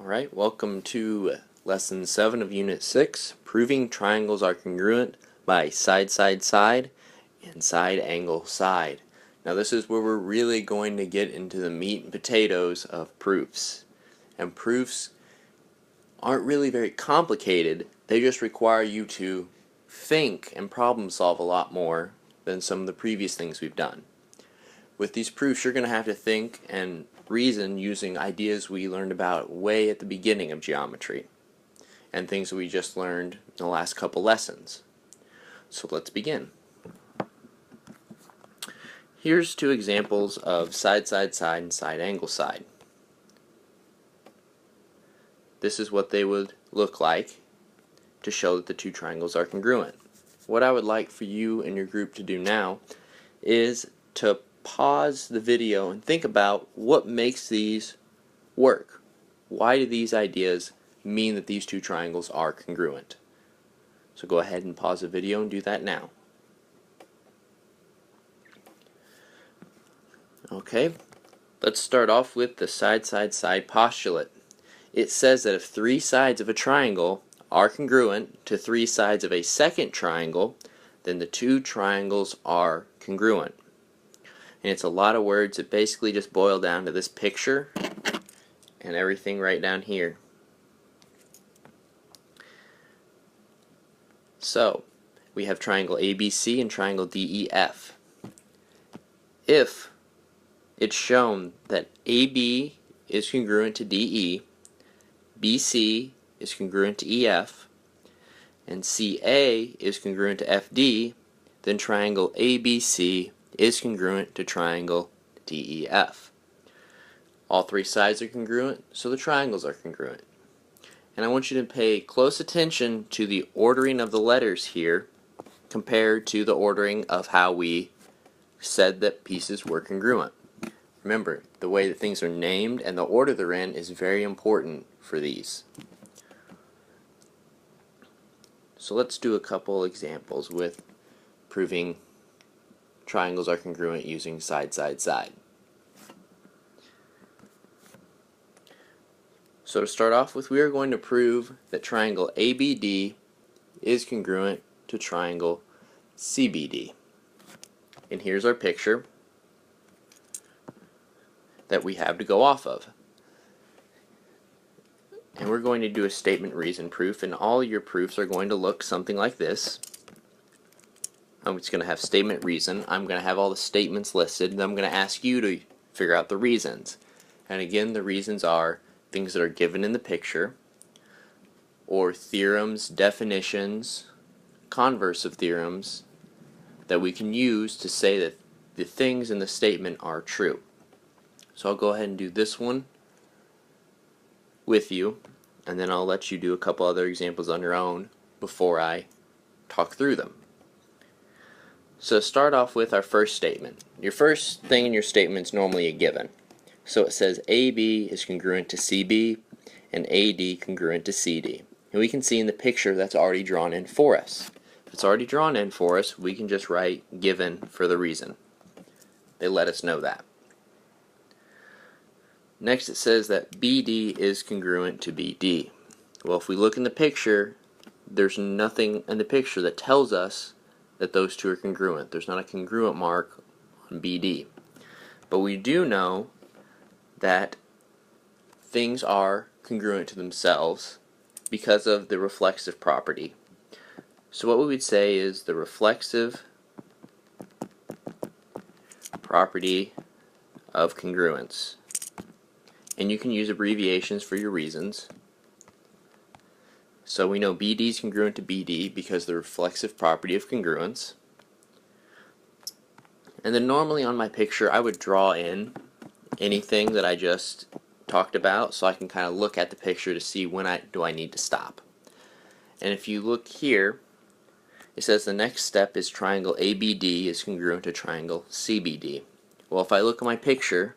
Alright, welcome to Lesson 7 of Unit 6, Proving Triangles Are Congruent by Side, Side, Side, and Side, Angle, Side. Now this is where we're really going to get into the meat and potatoes of proofs. And proofs aren't really very complicated, they just require you to think and problem solve a lot more than some of the previous things we've done. With these proofs, you're going to have to think and reason using ideas we learned about way at the beginning of geometry and things that we just learned in the last couple lessons. So let's begin. Here's two examples of side, side, side, and side, angle, side. This is what they would look like to show that the two triangles are congruent. What I would like for you and your group to do now is to pause the video and think about what makes these work. Why do these ideas mean that these two triangles are congruent? So go ahead and pause the video and do that now. Okay, let's start off with the side, side, side postulate. It says that if three sides of a triangle are congruent to three sides of a second triangle, then the two triangles are congruent. And it's a lot of words that basically just boil down to this picture and everything right down here. So we have triangle ABC and triangle DEF. If it's shown that AB is congruent to DE, BC is congruent to EF, and CA is congruent to FD, then triangle ABC is congruent to triangle DEF. All three sides are congruent, so the triangles are congruent. And I want you to pay close attention to the ordering of the letters here compared to the ordering of how we said that pieces were congruent. Remember, the way that things are named and the order they're in is very important for these. So let's do a couple examples with proving triangles are congruent using side, side, side. So to start off with, we are going to prove that triangle ABD is congruent to triangle CBD. And here's our picture that we have to go off of. And we're going to do a statement reason proof, and all your proofs are going to look something like this. I'm just going to have statement reason. I'm going to have all the statements listed, and I'm going to ask you to figure out the reasons. And again, the reasons are things that are given in the picture, or theorems, definitions, converse of theorems that we can use to say that the things in the statement are true. So I'll go ahead and do this one with you, and then I'll let you do a couple other examples on your own before I talk through them. So start off with our first statement. Your first thing in your statement is normally a given. So it says AB is congruent to CB and AD congruent to CD. And we can see in the picture that's already drawn in for us. If it's already drawn in for us, we can just write given for the reason. They let us know that. Next it says that BD is congruent to BD. Well, if we look in the picture, there's nothing in the picture that tells us that those two are congruent. There's not a congruent mark on BD. But we do know that things are congruent to themselves because of the reflexive property. So what we would say is the reflexive property of congruence. And you can use abbreviations for your reasons. So we know BD is congruent to BD because of the reflexive property of congruence. And then normally on my picture I would draw in anything that I just talked about so I can kind of look at the picture to see when I need to stop. And if you look here, it says the next step is triangle ABD is congruent to triangle CBD. Well, if I look at my picture,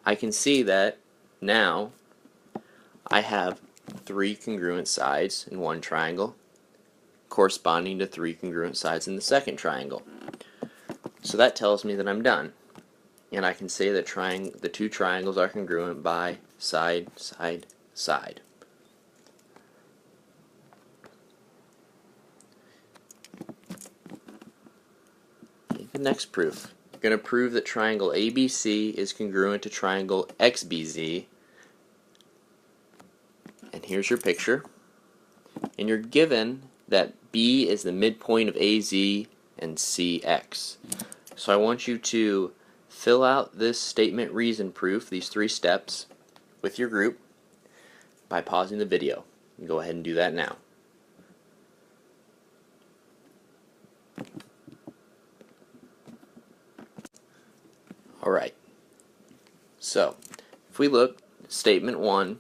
I can see that now I have three congruent sides in one triangle corresponding to three congruent sides in the second triangle. So that tells me that I'm done. And I can say that the two triangles are congruent by side, side, side. The next proof. You're going to prove that triangle ABC is congruent to triangle XBZ. And here's your picture. And you're given that B is the midpoint of AZ and CX. So I want you to fill out this statement reason proof, these 3 steps, with your group by pausing the video. Go ahead and do that now. Alright, so if we look, statement 1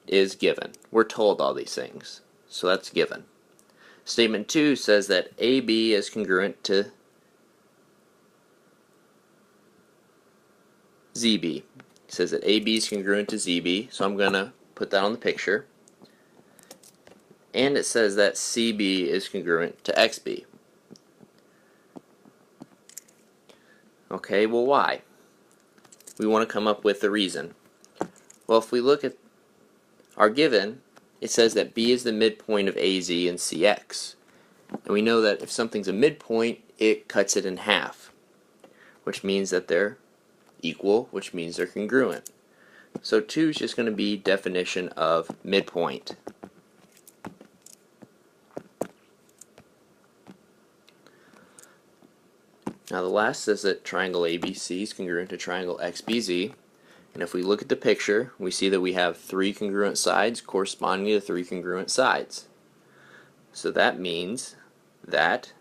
is given. We're told all these things, so that's given. Statement 2 says that AB is congruent to ZB. It says that AB is congruent to ZB, so I'm going to put that on the picture. And it says that CB is congruent to XB. Okay, well why? We want to come up with the reason. Well, if we look at our given, it says that B is the midpoint of AZ and CX. And we know that if something's a midpoint, it cuts it in half, which means that they're equal, which means they're congruent. So 2 is just going to be definition of midpoint. Now the last says that triangle ABC is congruent to triangle XBZ, and if we look at the picture, we see that we have 3 congruent sides corresponding to 3 congruent sides. So that means that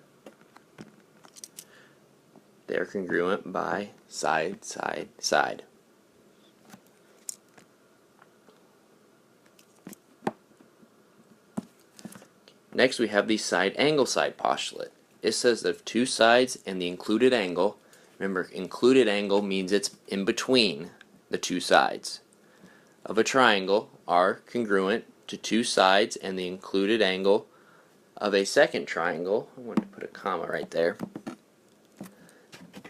they're congruent by side, side, side. Next we have the side angle side postulate. It says that if 2 sides and the included angle, remember included angle means it's in between the 2 sides of a triangle, are congruent to 2 sides and the included angle of a second triangle. I want to put a comma right there.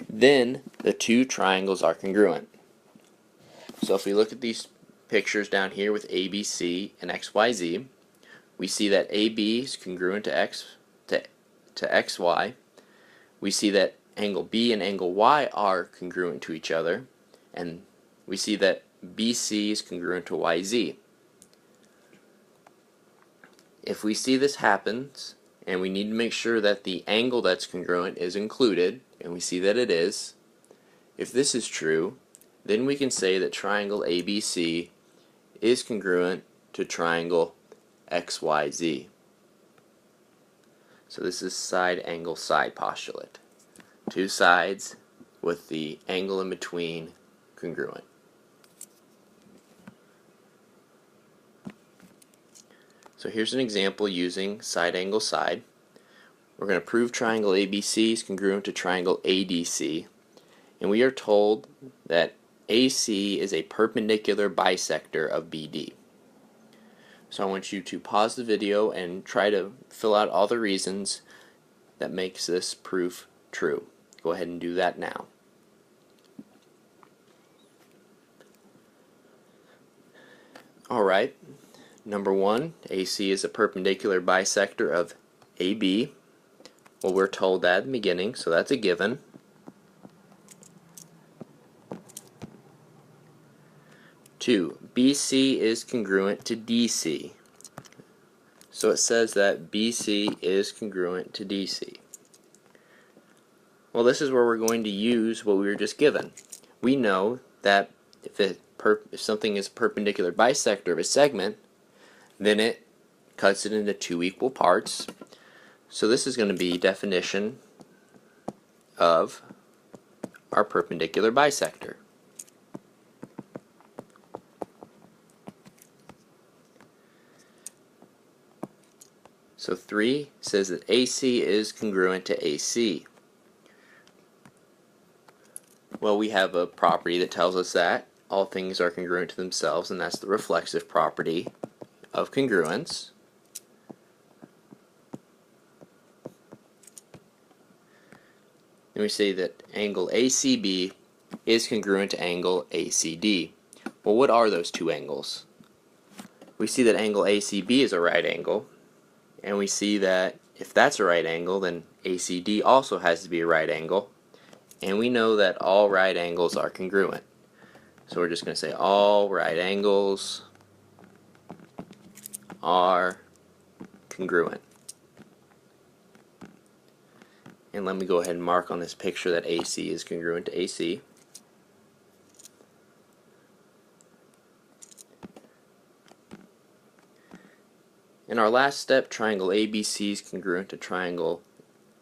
Then the 2 triangles are congruent. So if we look at these pictures down here with ABC and XYZ, we see that AB is congruent to XY. We see that angle B and angle Y are congruent to each other, and we see that BC is congruent to YZ. If we see this happens, and we need to make sure that the angle that's congruent is included, and we see that it is, if this is true, then we can say that triangle ABC is congruent to triangle XYZ. So this is side angle side postulate. 2 sides with the angle in between congruent. So here's an example using side angle side. We're going to prove triangle ABC is congruent to triangle ADC, and we are told that AC is a perpendicular bisector of BD. So I want you to pause the video and try to fill out all the reasons that makes this proof true. Go ahead and do that now. Alright, number 1, AC is a perpendicular bisector of AB. Well, we're told that at the beginning, so that's a given. Two, BC is congruent to DC. So it says that BC is congruent to DC. Well, this is where we're going to use what we were just given. We know that if something is a perpendicular bisector of a segment, then it cuts it into 2 equal parts. So this is going to be definition of our perpendicular bisector. So 3 says that AC is congruent to AC. Well, we have a property that tells us that all things are congruent to themselves, and that's the reflexive property of congruence. And we say that angle ACB is congruent to angle ACD. Well, what are those 2 angles? we see that angle ACB is a right angle, and we see that if that's a right angle, then ACD also has to be a right angle, and we know that all right angles are congruent. So we're just going to say all right angles are congruent. And let me go ahead and mark on this picture that AC is congruent to AC. In our last step, triangle ABC is congruent to triangle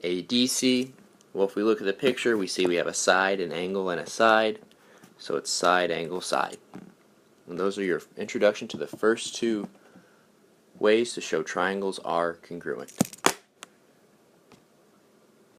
ADC. Well, if we look at the picture, we see we have a side, an angle, and a side. So it's side, angle, side. And those are your introduction to the first two ways to show triangles are congruent.